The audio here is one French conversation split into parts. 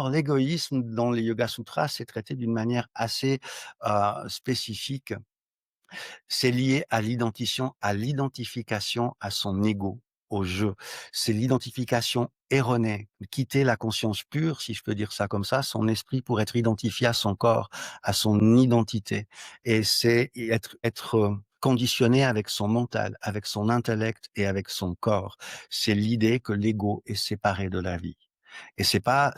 Alors l'égoïsme dans les Yoga Sutras, c'est traité d'une manière assez, spécifique. C'est lié à l'identification à son ego, au jeu. C'est l'identification erronée, quitter la conscience pure, si je peux dire ça comme ça, son esprit pour être identifié à son corps, à son identité. Et c'est conditionné avec son mental, avec son intellect et avec son corps. C'est l'idée que l'ego est séparé de la vie. Et c'est pas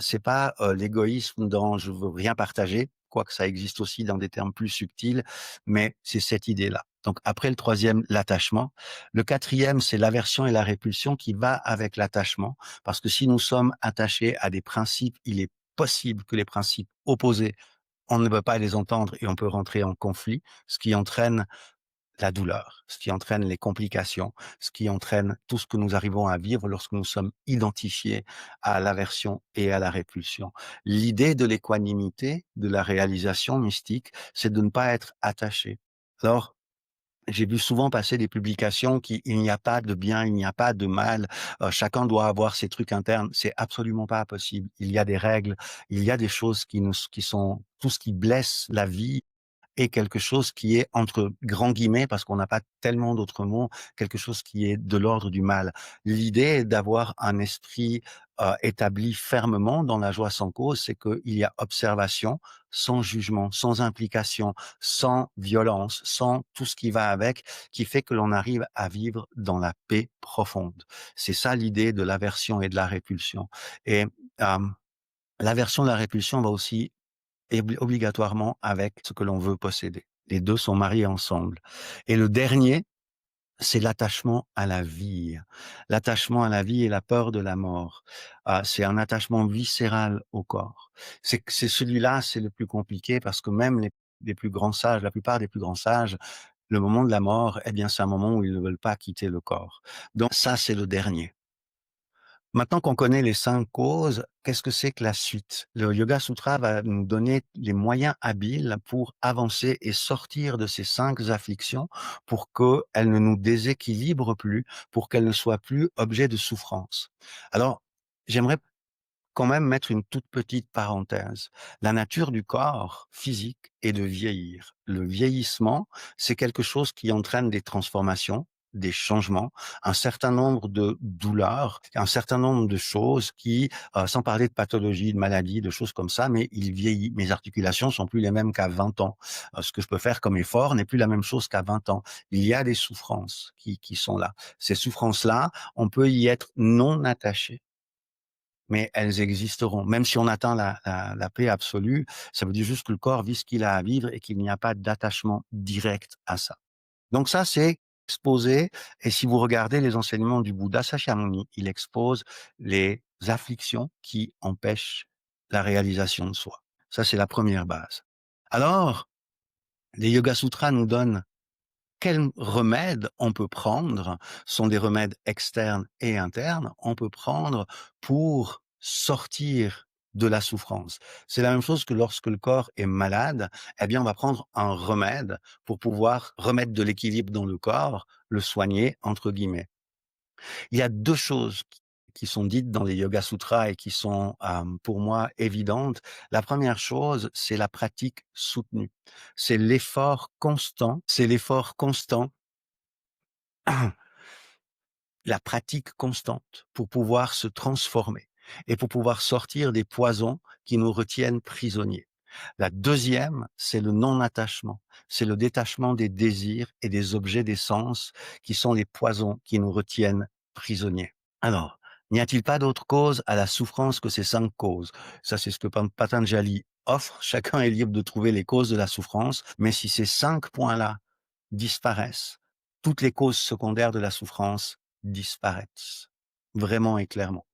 l'égoïsme dans je veux rien partager, quoique ça existe aussi dans des termes plus subtils, mais c'est cette idée-là. Donc après le troisième, l'attachement. Le quatrième, c'est l'aversion et la répulsion qui va avec l'attachement, parce que si nous sommes attachés à des principes, il est possible que les principes opposés, on ne peut pas les entendre et on peut rentrer en conflit, ce qui entraîne la douleur, ce qui entraîne les complications, ce qui entraîne tout ce que nous arrivons à vivre lorsque nous sommes identifiés à l'aversion et à la répulsion. L'idée de l'équanimité, de la réalisation mystique, c'est de ne pas être attaché. Alors, j'ai vu souvent passer des publications qui il n'y a pas de bien, il n'y a pas de mal, chacun doit avoir ses trucs internes. C'est absolument pas possible. Il y a des règles, il y a des choses qui sont tout ce qui blesse la vie est quelque chose qui est entre grands guillemets, parce qu'on n'a pas tellement d'autres mots, quelque chose qui est de l'ordre du mal. L'idée est d'avoir un esprit établi fermement dans la joie sans cause, c'est qu'il y a observation, sans jugement, sans implication, sans violence, sans tout ce qui va avec, qui fait que l'on arrive à vivre dans la paix profonde. C'est ça l'idée de l'aversion et de la répulsion. Et euh, l'aversion et la répulsion va aussi et obligatoirement avec ce que l'on veut posséder. Les 2 sont mariés ensemble. Et le dernier, c'est l'attachement à la vie. L'attachement à la vie et la peur de la mort. C'est un attachement viscéral au corps. C'est celui-là, c'est le plus compliqué parce que même les plus grands sages, la plupart des plus grands sages, le moment de la mort, eh bien, c'est un moment où ils ne veulent pas quitter le corps. Donc ça, c'est le dernier. Maintenant qu'on connaît les 5 causes, qu'est-ce que c'est que la suite? Le Yoga Sutra va nous donner les moyens habiles pour avancer et sortir de ces 5 afflictions pour qu'elles ne nous déséquilibrent plus, pour qu'elles ne soient plus objet de souffrance. Alors, j'aimerais quand même mettre une toute petite parenthèse. La nature du corps physique est de vieillir. Le vieillissement, c'est quelque chose qui entraîne des transformations, des changements, un certain nombre de douleurs, un certain nombre de choses qui, sans parler de pathologies, de maladies, de choses comme ça, mais il vieillit. Mes articulations sont plus les mêmes qu'à 20 ans. Ce que je peux faire comme effort n'est plus la même chose qu'à 20 ans. Il y a des souffrances qui sont là. Ces souffrances-là, on peut y être non attaché, mais elles existeront. Même si on atteint la paix absolue, ça veut dire juste que le corps vit ce qu'il a à vivre et qu'il n'y a pas d'attachement direct à ça. Donc ça, c'est exposé. Et si vous regardez les enseignements du Bouddha Sakyamuni, il expose les afflictions qui empêchent la réalisation de soi. Ça, c'est la première base. Alors, les Yoga Sutras nous donnent quels remèdes on peut prendre, sont des remèdes externes et internes, on peut prendre pour sortir de la souffrance. C'est la même chose que lorsque le corps est malade, eh bien, on va prendre un remède pour pouvoir remettre de l'équilibre dans le corps, le soigner, entre guillemets. Il y a 2 choses qui sont dites dans les Yoga Sutras et qui sont, pour moi évidentes. La première chose, c'est la pratique soutenue. C'est l'effort constant, la pratique constante pour pouvoir se transformer et pour pouvoir sortir des poisons qui nous retiennent prisonniers. La deuxième, c'est le non-attachement. C'est le détachement des désirs et des objets des sens qui sont les poisons qui nous retiennent prisonniers. Alors, n'y a-t-il pas d'autre cause à la souffrance que ces 5 causes? Ça, c'est ce que Patanjali offre. Chacun est libre de trouver les causes de la souffrance, mais si ces 5 points-là disparaissent, toutes les causes secondaires de la souffrance disparaissent, vraiment et clairement.